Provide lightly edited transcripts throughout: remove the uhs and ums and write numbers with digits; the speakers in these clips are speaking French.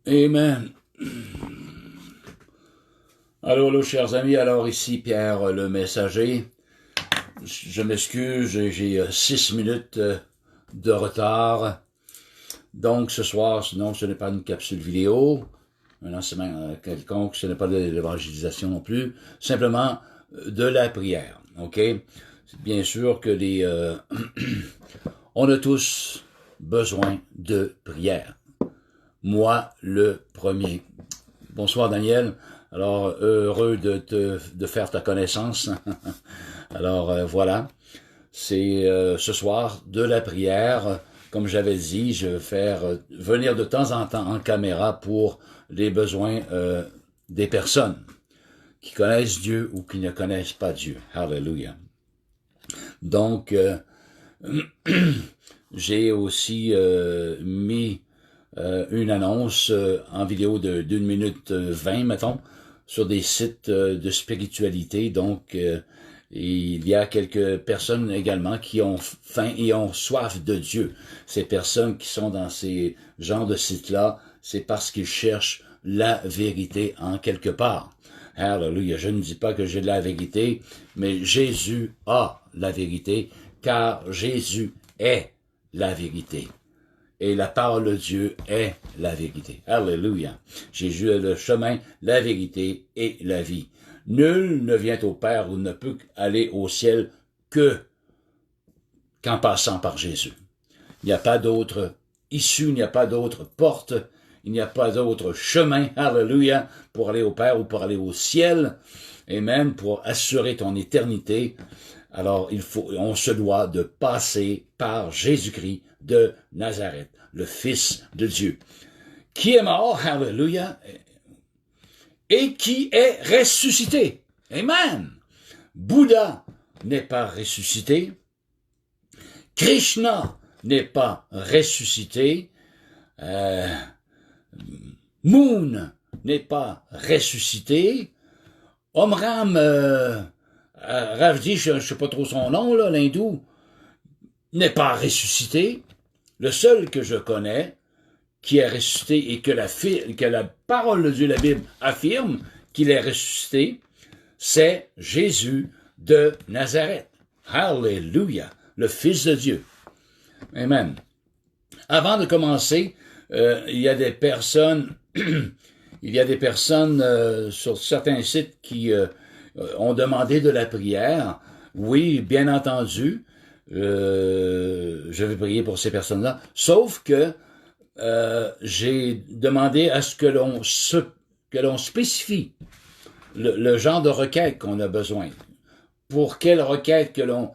Amen. Allô, chers amis. Alors, ici Pierre le messager. Je m'excuse, j'ai 6 minutes de retard. Donc, ce soir, sinon, ce n'est pas une capsule vidéo, un enseignement quelconque, ce n'est pas de l'évangélisation non plus, simplement de la prière. OK? Bien sûr que on a tous besoin de prière. Moi, le premier. Bonsoir, Daniel. Alors, heureux de faire ta connaissance. Alors, voilà. C'est ce soir de la prière. Comme j'avais dit, je vais faire venir de temps en temps en caméra pour les besoins des personnes qui connaissent Dieu ou qui ne connaissent pas Dieu. Hallelujah. Donc, j'ai aussi mis une annonce en vidéo de 1 minute 20, mettons, sur des sites de spiritualité. Donc, il y a quelques personnes également qui ont faim et ont soif de Dieu. Ces personnes qui sont dans ces genres de sites-là, c'est parce qu'ils cherchent la vérité en quelque part. Hallelujah. Je ne dis pas que j'ai de la vérité, mais Jésus a la vérité, car Jésus est la vérité. Et la parole de Dieu est la vérité. Alléluia. Jésus est le chemin, la vérité et la vie. Nul ne vient au Père ou ne peut aller au ciel qu'en passant par Jésus. Il n'y a pas d'autre issue, il n'y a pas d'autre porte, il n'y a pas d'autre chemin, alléluia, pour aller au Père ou pour aller au ciel, et même pour assurer ton éternité. Alors, on se doit de passer par Jésus-Christ de Nazareth, le Fils de Dieu, qui est mort, hallelujah, et qui est ressuscité. Amen. Bouddha n'est pas ressuscité. Krishna n'est pas ressuscité. Moon n'est pas ressuscité. Omram Ravdi, je ne sais pas trop son nom, là, l'hindou, n'est pas ressuscité. Le seul que je connais qui est ressuscité et que la parole de Dieu, la Bible, affirme qu'il est ressuscité, c'est Jésus de Nazareth. Hallelujah, le Fils de Dieu. Amen. Avant de commencer, il y a des personnes sur certains sites qui ont demandé de la prière. Oui, bien entendu, je vais prier pour ces personnes-là. Sauf que j'ai demandé à ce que l'on spécifie le genre de requête qu'on a besoin. Pour quelle requête que l'on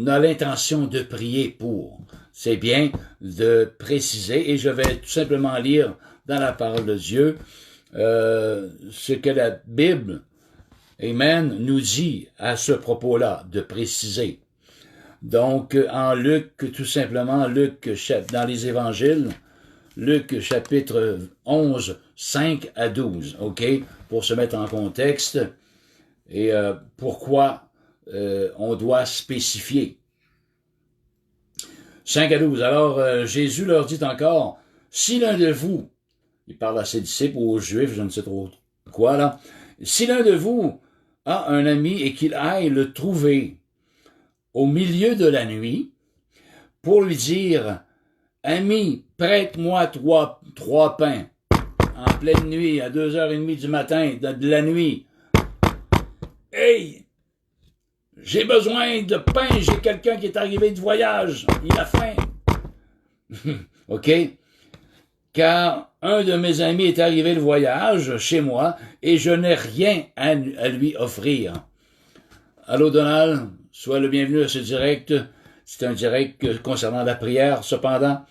a l'intention de prier pour. C'est bien de préciser, et je vais tout simplement lire dans la parole de Dieu ce que la Bible, amen, nous dit à ce propos-là, de préciser. Donc, en Luc, tout simplement, Luc, dans les évangiles, Luc chapitre 11, 5 à 12, OK, pour se mettre en contexte, et pourquoi on doit spécifier. 5 à 12. Alors, Jésus leur dit encore, si l'un de vous, il parle à ses disciples ou aux Juifs, je ne sais trop quoi, là, si l'un de vous a un ami et qu'il aille le trouver au milieu de la nuit pour lui dire, ami, prête-moi trois pains en pleine nuit, à 2h30 du matin, de la nuit. Hey! J'ai besoin de pain, j'ai quelqu'un qui est arrivé de voyage, il a faim. OK? Car un de mes amis est arrivé de voyage chez moi et je n'ai rien à lui offrir. Allô Donald, sois le bienvenu à ce direct. C'est un direct concernant la prière, cependant.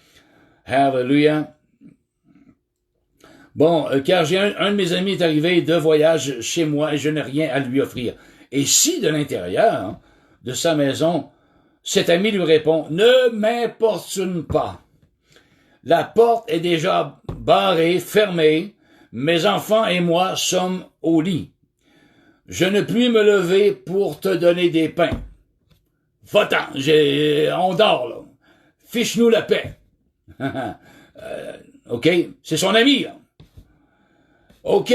Hallelujah. Bon, car un de mes amis est arrivé de voyage chez moi et je n'ai rien à lui offrir. Et si de l'intérieur de sa maison, cet ami lui répond, ne m'importune pas. La porte est déjà barrée, fermée. Mes enfants et moi sommes au lit. Je ne puis me lever pour te donner des pains. Va-t'en, on dort, là. Fiche-nous la paix. OK? C'est son ami, là. OK,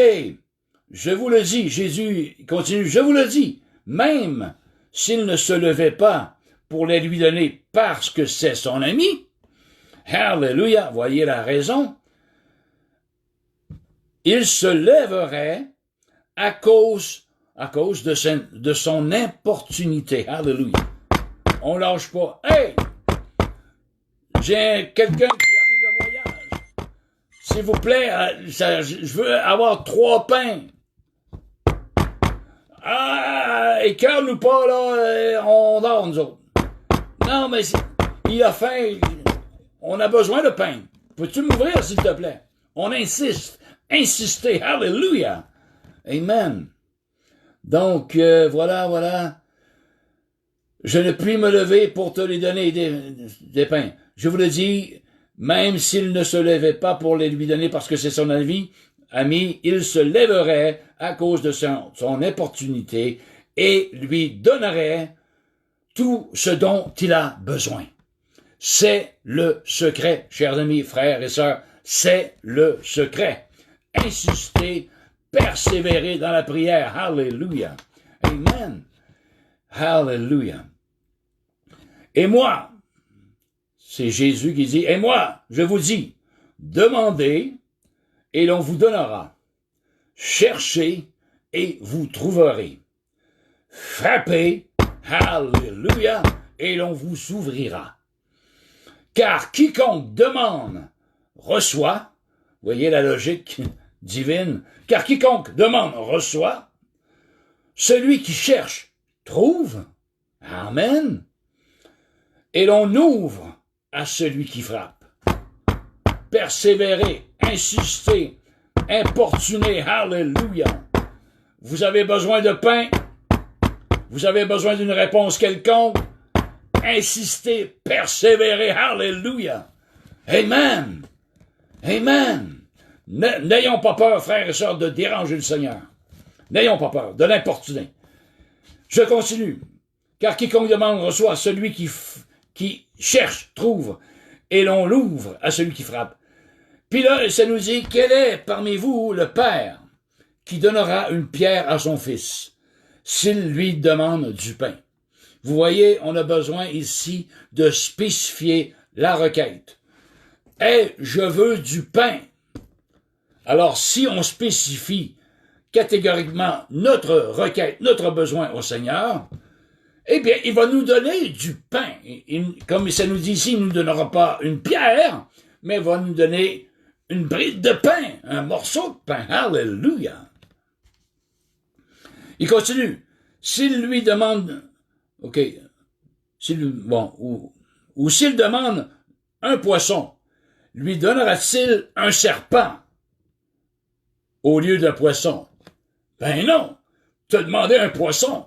je vous le dis, Jésus continue, je vous le dis, même s'il ne se levait pas pour les lui donner parce que c'est son ami, Alléluia, voyez la raison, il se lèverait à cause de son importunité. Alléluia. On lâche pas. Hey! J'ai quelqu'un qui arrive de voyage. S'il vous plaît, je veux avoir 3 pains. Ah, écœure-nous pas, là, on dort, nous autres. Non, mais il a faim. On a besoin de pain. Peux-tu m'ouvrir, s'il te plaît? On insiste. Insistez. Alléluia. Amen. Donc, voilà. Je ne puis me lever pour te les donner des pains. Je vous le dis, même s'il ne se levait pas pour les lui donner parce que c'est son ami, il se lèverait à cause de son importunité et lui donnerait tout ce dont il a besoin. C'est le secret, chers amis, frères et sœurs, c'est le secret. Insistez, persévérez dans la prière. Alléluia. Amen. Alléluia. Et moi, c'est Jésus qui dit, et moi, je vous dis, demandez et l'on vous donnera. Cherchez et vous trouverez. Frappez, alléluia, et l'on vous ouvrira. Car quiconque demande, reçoit. Voyez la logique divine. Car quiconque demande, reçoit. Celui qui cherche, trouve. Amen. Et l'on ouvre à celui qui frappe. Persévérez, insistez, importunez, alléluia. Vous avez besoin de pain, vous avez besoin d'une réponse quelconque, insistez, persévérez, alléluia. Amen. Amen. N'ayons pas peur, frères et sœurs, de déranger le Seigneur. N'ayons pas peur de l'importuner. Je continue. Car quiconque demande reçoit, celui qui cherche, trouve, et l'on l'ouvre à celui qui frappe. Puis là, ça nous dit, quel est parmi vous le père qui donnera une pierre à son fils, s'il lui demande du pain? Vous voyez, on a besoin ici de spécifier la requête. Hey, je veux du pain. Alors, si on spécifie catégoriquement notre requête, notre besoin au Seigneur, eh bien, il va nous donner du pain. Comme ça nous dit ici, il ne nous donnera pas une pierre, mais il va nous donner une bride de pain, un morceau de pain. Alléluia. Il continue. S'il lui demande, OK, ou s'il demande un poisson, lui donnera-t-il un serpent au lieu d'un poisson? Ben non, tu as demandé un poisson.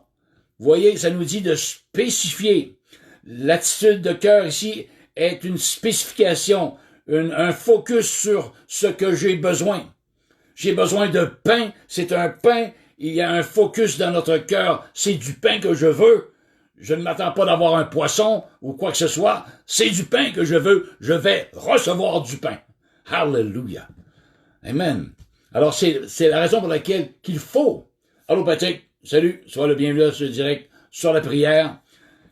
Vous voyez, ça nous dit de spécifier. L'attitude de cœur ici est une spécification, un focus sur ce que j'ai besoin. J'ai besoin de pain, c'est un pain, il y a un focus dans notre cœur, c'est du pain que je veux. Je ne m'attends pas d'avoir un poisson ou quoi que ce soit, c'est du pain que je veux, je vais recevoir du pain. Alléluia. Amen. Alors c'est la raison pour laquelle qu'il faut. Allô Patrick, salut, sois le bienvenu sur le direct, sur la prière.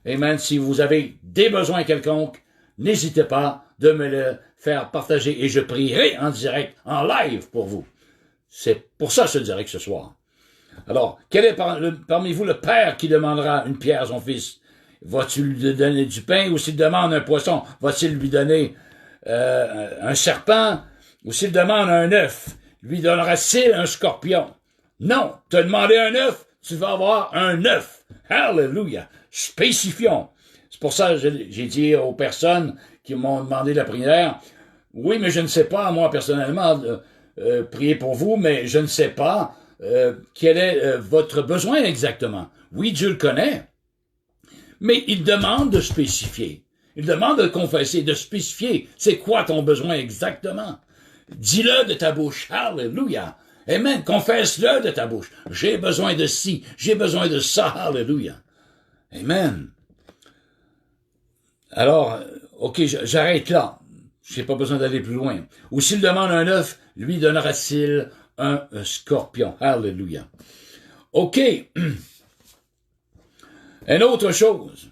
Amen. Si vous avez des besoins quelconques, n'hésitez pas de me le faire partager et je prierai en direct, en live pour vous. C'est pour ça ce direct ce soir. Alors, quel est parmi vous le père qui demandera une pierre à son fils? Va-t-il lui donner du pain ou s'il demande un poisson, va-t-il lui donner un serpent ou s'il demande un œuf, lui donnera-t-il un scorpion? Non, tu as demandé un œuf, tu vas avoir un œuf. Alléluia. Spécifions. C'est pour ça que j'ai dit aux personnes qui m'ont demandé la prière, oui, mais je ne sais pas, moi personnellement, prier pour vous, mais je ne sais pas quel est votre besoin exactement. Oui, Dieu le connaît, mais il demande de spécifier. Il demande de confesser, de spécifier. C'est quoi ton besoin exactement? Dis-le de ta bouche. Alléluia. Amen. Confesse-le de ta bouche. J'ai besoin de ci, j'ai besoin de ça. Alléluia. Amen. Alors, OK, j'arrête là. J'ai pas besoin d'aller plus loin. Ou s'il demande un œuf, lui donnera-t-il un scorpion. Alléluia. OK. Une autre chose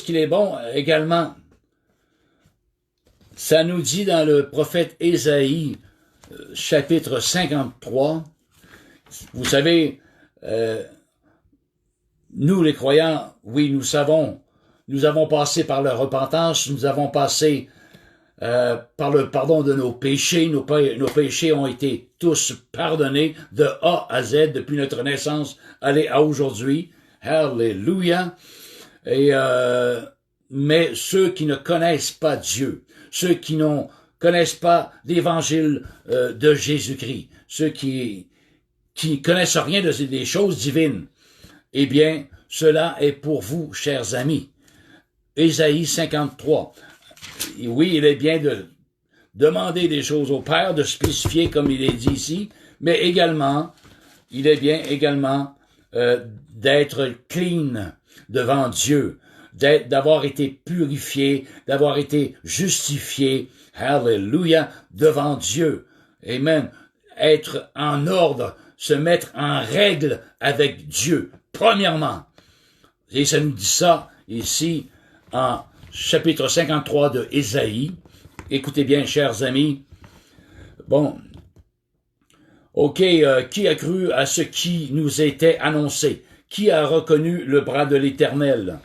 qu'il est bon également, ça nous dit dans le prophète Ésaïe, chapitre 53, vous savez, nous les croyants, oui, nous avons passé par la repentance, nous avons passé par le pardon de nos péchés, nos péchés ont été tous pardonnés de A à Z depuis notre naissance, allez à aujourd'hui. Alléluia. Et mais ceux qui ne connaissent pas Dieu, ceux qui ne connaissent pas l'évangile de Jésus-Christ, ceux qui connaissent rien des choses divines, eh bien, cela est pour vous, chers amis. Ésaïe 53. Oui, il est bien de demander des choses au Père, de spécifier comme il est dit ici, mais également, il est bien également d'être clean devant Dieu, d'avoir été purifié, d'avoir été justifié, hallelujah, devant Dieu. Amen. Être en ordre, se mettre en règle avec Dieu, premièrement. Et ça nous dit ça ici en chapitre 53 de Ésaïe. Écoutez bien, chers amis. Bon. OK, qui a cru à ce qui nous était annoncé? Qui a reconnu le bras de l'Éternel?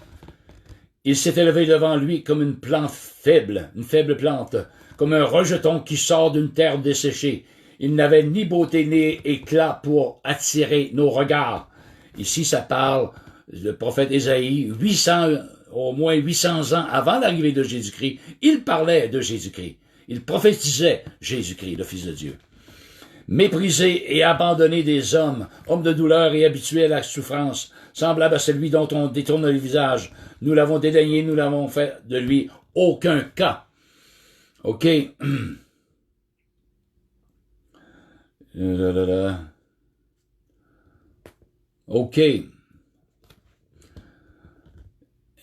Il s'est élevé devant lui comme une plante faible, une faible plante, comme un rejeton qui sort d'une terre desséchée. Il n'avait ni beauté ni éclat pour attirer nos regards. Ici, ça parle, le prophète Ésaïe, au moins 800 ans avant l'arrivée de Jésus-Christ, il parlait de Jésus-Christ. Il prophétisait Jésus-Christ, le Fils de Dieu. Méprisé et abandonné des hommes, homme de douleur et habitué à la souffrance, semblable à celui dont on détourne le visage. Nous l'avons dédaigné, nous l'avons fait de lui aucun cas. OK. OK.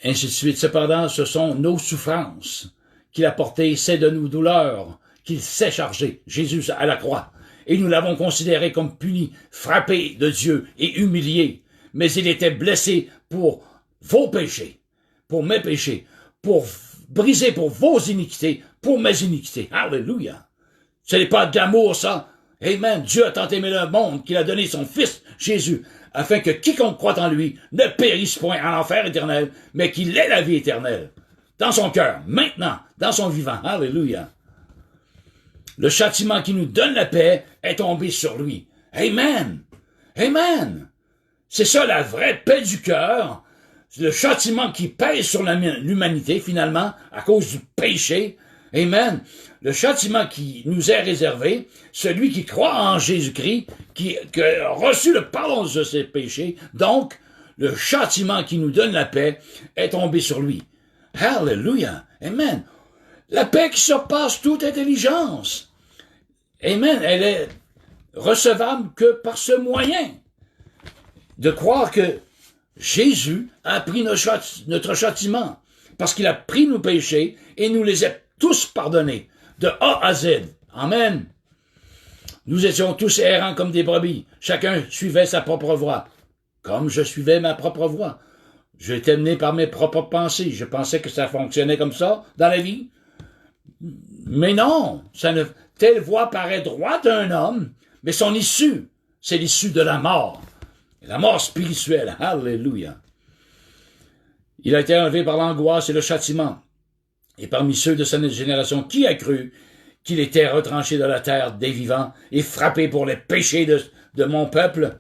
Ainsi de suite. Cependant, ce sont nos souffrances qu'il a portées, c'est de nos douleurs qu'il s'est chargé, Jésus à la croix. Et nous l'avons considéré comme puni, frappé de Dieu et humilié. Mais il était blessé pour vos péchés, pour mes péchés, pour briser pour vos iniquités, pour mes iniquités. Alléluia. Ce n'est pas d'amour, ça. Amen. Dieu a tant aimé le monde qu'il a donné son Fils, Jésus, afin que quiconque croit en lui ne périsse point en enfer éternel, mais qu'il ait la vie éternelle. Dans son cœur, maintenant, dans son vivant. Alléluia. Le châtiment qui nous donne la paix est tombé sur lui. Amen. Amen. C'est ça la vraie paix du cœur. Le châtiment qui pèse sur l'humanité, finalement, à cause du péché. Amen. Le châtiment qui nous est réservé, celui qui croit en Jésus-Christ, qui a reçu le pardon de ses péchés, donc, le châtiment qui nous donne la paix est tombé sur lui. Hallelujah. Amen. La paix qui surpasse toute intelligence. Amen. Elle est recevable que par ce moyen. De croire que Jésus a pris notre châtiment, parce qu'il a pris nos péchés et nous les a tous pardonnés, de A à Z. Amen. Nous étions tous errants comme des brebis. Chacun suivait sa propre voie, comme je suivais ma propre voie. J'étais mené par mes propres pensées. Je pensais que ça fonctionnait comme ça dans la vie. Mais non, telle voie paraît droite à un homme, mais son issue, c'est l'issue de la mort. La mort spirituelle. Alléluia. Il a été enlevé par l'angoisse et le châtiment. Et parmi ceux de sa génération, qui a cru qu'il était retranché de la terre des vivants et frappé pour les péchés de mon peuple?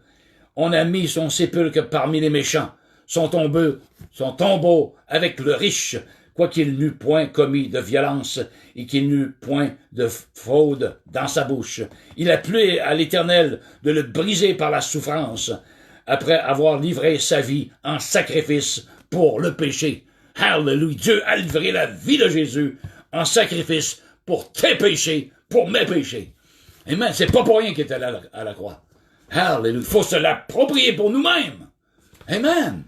On a mis son sépulcre parmi les méchants, son tombeau avec le riche, quoiqu'il n'eût point commis de violence et qu'il n'eût point de fraude dans sa bouche. Il a plu à l'Éternel de le briser par la souffrance, après avoir livré sa vie en sacrifice pour le péché. Alléluia. Dieu a livré la vie de Jésus en sacrifice pour tes péchés, pour mes péchés. Amen. C'est pas pour rien qu'il est allé à la croix. Alléluia. Il faut se l'approprier pour nous-mêmes. Amen.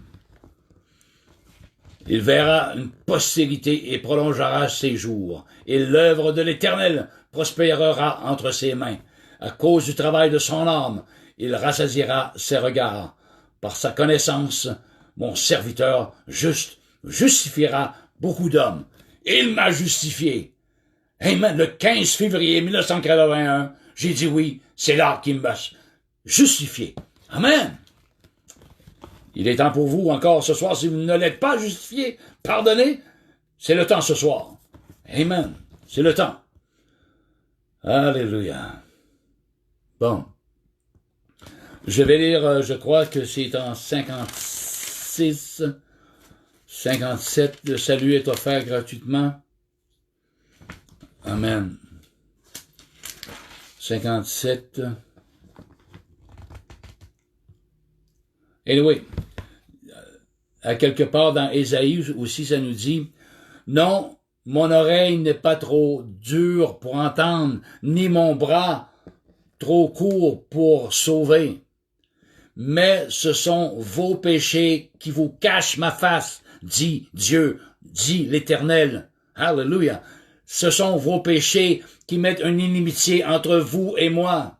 Il verra une postérité et prolongera ses jours. Et l'œuvre de l'Éternel prospérera entre ses mains. À cause du travail de son âme, il rassasiera ses regards. Par sa connaissance, mon serviteur juste justifiera beaucoup d'hommes. Il m'a justifié. Amen. Le 15 février 1981, j'ai dit oui, c'est là qu'il m'a justifié. Amen. Il est temps pour vous encore ce soir, si vous ne l'êtes pas justifié, pardonnez, c'est le temps ce soir. Amen. C'est le temps. Alléluia. Bon. Je vais lire, je crois que c'est en 56, 57, le salut est offert gratuitement. Amen. 57. Anyway, à quelque part dans Ésaïe aussi, ça nous dit, non, mon oreille n'est pas trop dure pour entendre, ni mon bras trop court pour sauver. Mais ce sont vos péchés qui vous cachent ma face, dit Dieu, dit l'Éternel. Alléluia. Ce sont vos péchés qui mettent une inimitié entre vous et moi.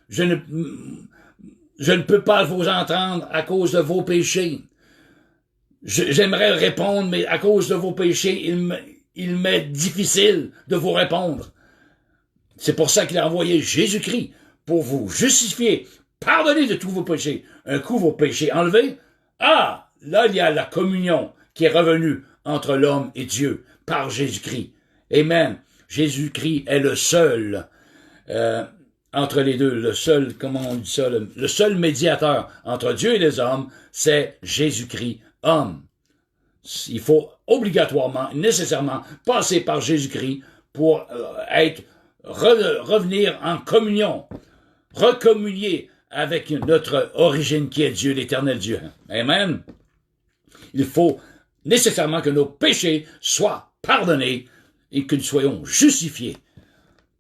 Je ne peux pas vous entendre à cause de vos péchés. J'aimerais répondre, mais à cause de vos péchés, il m'est difficile de vous répondre. C'est pour ça qu'il a envoyé Jésus-Christ pour vous justifier, pardonner de tous vos péchés. Un coup, vos péchés enlevés, là, il y a la communion qui est revenue entre l'homme et Dieu par Jésus-Christ. Amen. Jésus-Christ est le seul, entre les deux, le seul, comment on dit ça, le seul médiateur entre Dieu et les hommes, c'est Jésus-Christ, homme. Il faut obligatoirement, nécessairement, passer par Jésus-Christ pour revenir en communion, recommunier avec notre origine qui est Dieu, l'éternel Dieu. Amen. Il faut nécessairement que nos péchés soient pardonnés et que nous soyons justifiés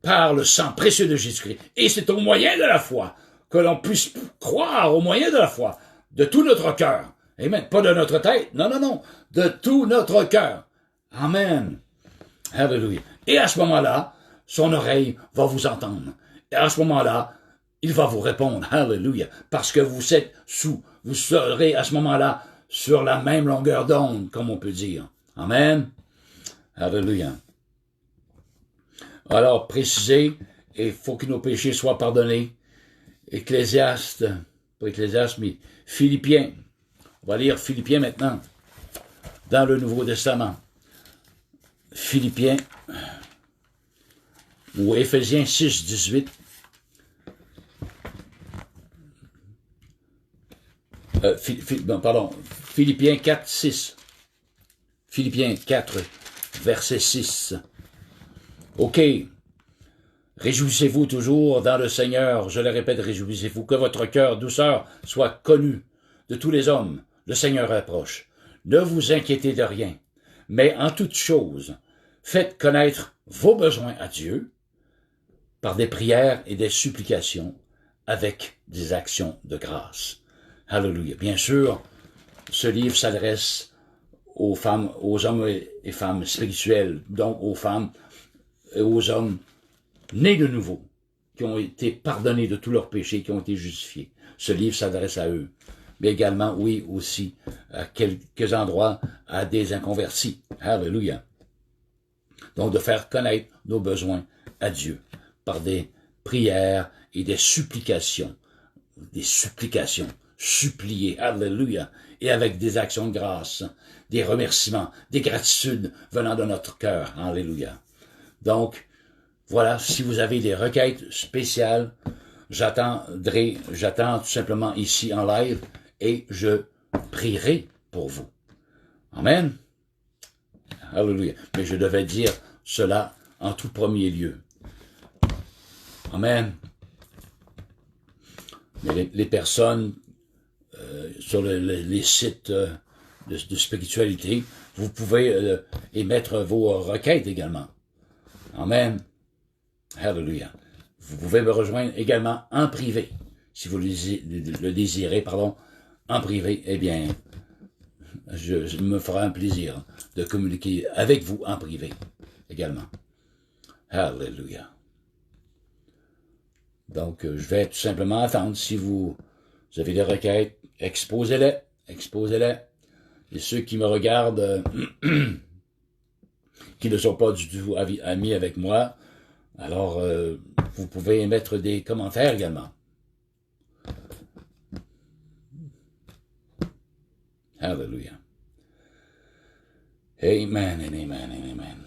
par le sang précieux de Jésus-Christ. Et c'est au moyen de la foi que l'on puisse croire, au moyen de la foi, de tout notre cœur. Amen. Pas de notre tête, non, non, non, de tout notre cœur. Amen. Alléluia. Et à ce moment-là, son oreille va vous entendre. Et à ce moment-là, il va vous répondre. Alléluia. Parce que vous serez à ce moment-là sur la même longueur d'onde, comme on peut dire. Amen. Alléluia. Alors, précisez, il faut que nos péchés soient pardonnés. Ecclésiaste, pas Ecclésiaste, mais Philippiens. On va lire Philippiens maintenant, dans le Nouveau Testament. Philippiens, ou Éphésiens 6, 18. Philippiens 4, 6. Philippiens 4, verset 6. OK. Réjouissez-vous toujours dans le Seigneur. Je le répète, réjouissez-vous. Que votre cœur douceur soit connu de tous les hommes. Le Seigneur est proche. Ne vous inquiétez de rien, mais en toute chose, faites connaître vos besoins à Dieu par des prières et des supplications avec des actions de grâce. Alléluia. Bien sûr, ce livre s'adresse aux femmes, aux hommes et femmes spirituels, donc aux femmes et aux hommes nés de nouveau, qui ont été pardonnés de tous leurs péchés, qui ont été justifiés. Ce livre s'adresse à eux. Mais également, oui, aussi, à quelques endroits, à des inconvertis. Alléluia. Donc, de faire connaître nos besoins à Dieu par des prières et des supplications. Des supplications. Supplier. Alléluia. Et avec des actions de grâce, des remerciements, des gratitudes venant de notre cœur. Alléluia. Donc, voilà, si vous avez des requêtes spéciales, j'attends tout simplement ici en live et je prierai pour vous. Amen. Alléluia. Mais je devais dire cela en tout premier lieu. Amen. Mais les personnes sur les sites de spiritualité, vous pouvez émettre vos requêtes également. Amen. Alléluia. Vous pouvez me rejoindre également en privé. Si vous le désirez, en privé, eh bien, je me ferai un plaisir de communiquer avec vous en privé également. Alléluia. Donc, je vais tout simplement attendre. Si vous avez des requêtes, exposez-les. Exposez-les. Et ceux qui me regardent, qui ne sont pas du tout amis avec moi, alors vous pouvez émettre des commentaires également. Hallelujah. Amen and amen and amen.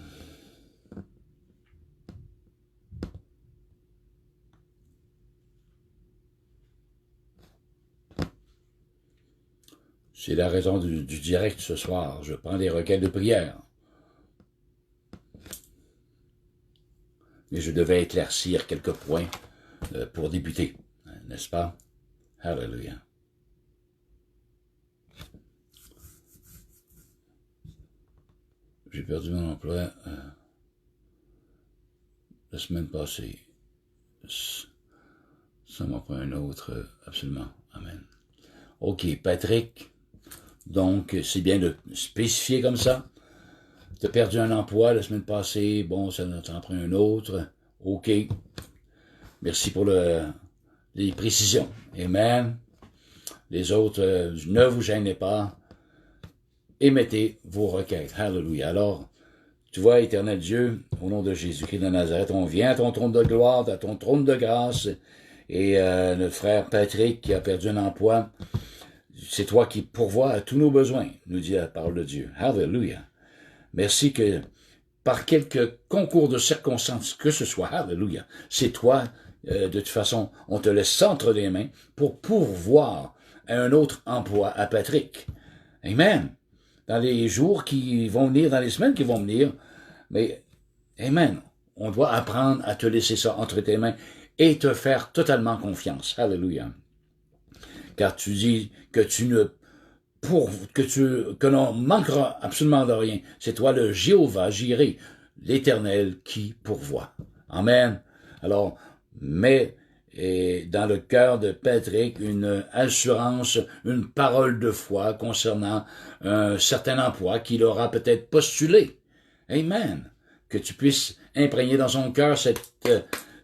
C'est la raison du direct ce soir. Je prends des requêtes de prière. Mais je devais éclaircir quelques points pour débuter, n'est-ce pas? Hallelujah. J'ai perdu mon emploi la semaine passée. Ça m'en prend un autre, absolument. Amen. OK, Patrick. Donc, c'est bien de spécifier comme ça. Tu as perdu un emploi la semaine passée. Bon, ça t'en prend un autre. OK. Merci pour les précisions. Amen. Les autres, ne vous gênez pas. Émettez vos requêtes. Hallelujah. Alors, tu vois, éternel Dieu, au nom de Jésus-Christ de Nazareth, on vient à ton trône de gloire, à ton trône de grâce. Et notre frère Patrick qui a perdu un emploi, c'est toi qui pourvois à tous nos besoins, nous dit la parole de Dieu. Hallelujah. Merci que par quelque concours de circonstances que ce soit, hallelujah, c'est toi, de toute façon, on te laisse entre les mains pour pourvoir à un autre emploi à Patrick. Amen. Dans les jours qui vont venir, dans les semaines qui vont venir, mais, amen, on doit apprendre à te laisser ça entre tes mains et te faire totalement confiance. Hallelujah. Car tu dis que que l'on manquera absolument de rien. C'est toi le Jéhovah, Jireh, l'Éternel qui pourvoit. Amen. Alors, mets dans le cœur de Patrick une assurance, une parole de foi concernant un certain emploi qu'il aura peut-être postulé. Amen. Que tu puisses imprégner dans son cœur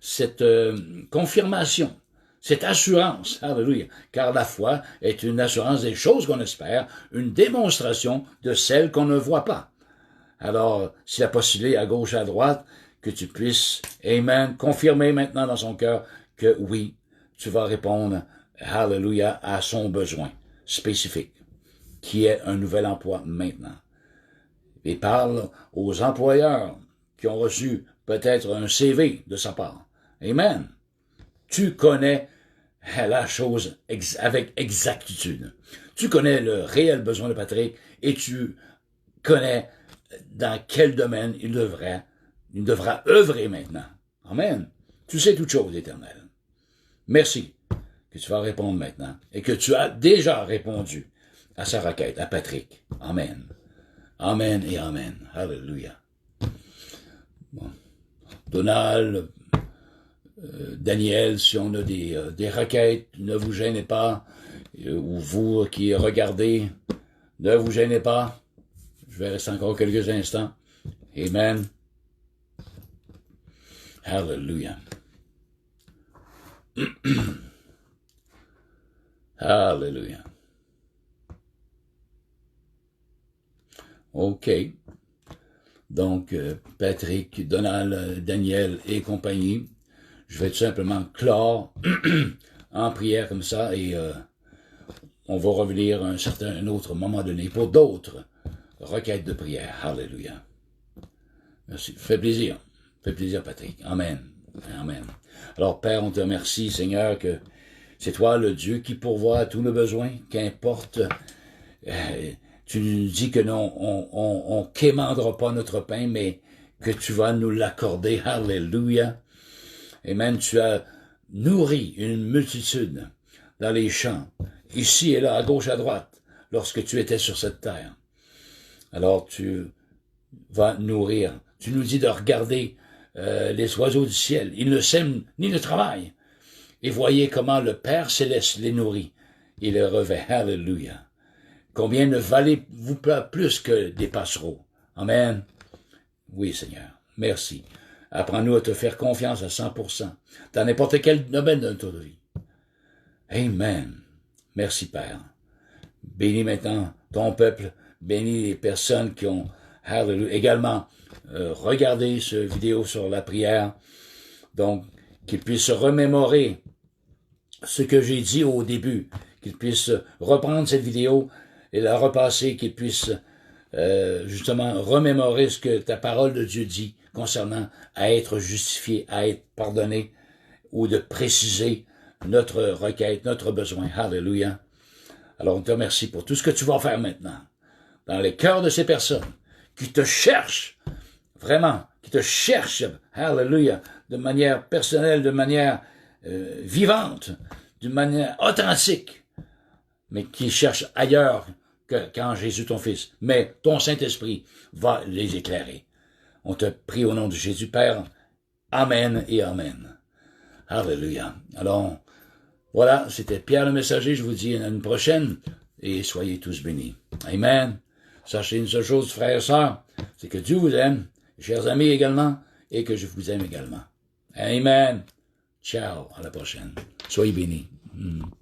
cette confirmation, cette assurance, alléluia, car la foi est une assurance des choses qu'on espère, une démonstration de celles qu'on ne voit pas. Alors, s'il a postulé à gauche, à droite, que tu puisses, amen, confirmer maintenant dans son cœur que oui, tu vas répondre, alléluia, à son besoin spécifique, qui est un nouvel emploi maintenant. Et parle aux employeurs qui ont reçu peut-être un CV de sa part. Amen. Tu connais la chose avec exactitude. Tu connais le réel besoin de Patrick et tu connais dans quel domaine il devra œuvrer maintenant. Amen. Tu sais toutes choses, Éternel. Merci que tu vas répondre maintenant et que tu as déjà répondu à sa requête, à Patrick. Amen. Amen et amen. Hallelujah. Bon. Donald, Daniel, si on a des requêtes, ne vous gênez pas. Ou vous qui regardez, ne vous gênez pas. Je vais rester encore quelques instants. Amen. Hallelujah. Hallelujah. OK. Donc, Patrick, Donald, Daniel et compagnie, je vais tout simplement clore en prière comme ça et on va revenir à un autre moment donné pour d'autres requêtes de prière. Hallelujah. Merci. Fait plaisir. Fait plaisir, Patrick. Amen. Amen. Alors, Père, on te remercie, Seigneur, que c'est toi le Dieu qui pourvoit à tous nos besoins, qu'importe. Tu nous dis que non, on quémandera pas notre pain, mais que tu vas nous l'accorder. Hallelujah. Amen. Tu as nourri une multitude dans les champs, ici et là, à gauche, à droite, lorsque tu étais sur cette terre. Alors tu vas nourrir. Tu nous dis de regarder les oiseaux du ciel. Ils ne sèment ni ne travaillent. Et voyez comment le Père Céleste les nourrit. Il les revêt. Hallelujah. Combien ne valez-vous pas plus que des passereaux? Amen. Oui, Seigneur. Merci. Apprends-nous à te faire confiance à 100%, dans n'importe quel domaine de notre vie. Amen. Merci, Père. Bénis maintenant ton peuple, bénis les personnes qui ont, hallelujah, également regardé cette vidéo sur la prière, donc qu'ils puissent se remémorer ce que j'ai dit au début, qu'ils puissent reprendre cette vidéo et la repasser, qu'ils puissent justement remémorer ce que ta parole de Dieu dit concernant à être justifié, à être pardonné, ou de préciser notre requête, notre besoin. Alléluia. Alors on te remercie pour tout ce que tu vas faire maintenant, dans les cœurs de ces personnes qui te cherchent, vraiment, qui te cherchent, alléluia, de manière personnelle, de manière vivante, d'une manière authentique, mais qui cherchent ailleurs qu'en Jésus ton Fils. Mais ton Saint-Esprit va les éclairer. On te prie au nom de Jésus, Père. Amen et Amen. Alléluia. Alors, voilà, c'était Pierre le Messager. Je vous dis à une prochaine et soyez tous bénis. Amen. Sachez une seule chose, frères et sœurs, c'est que Dieu vous aime, chers amis également, et que je vous aime également. Amen. Ciao, à la prochaine. Soyez bénis.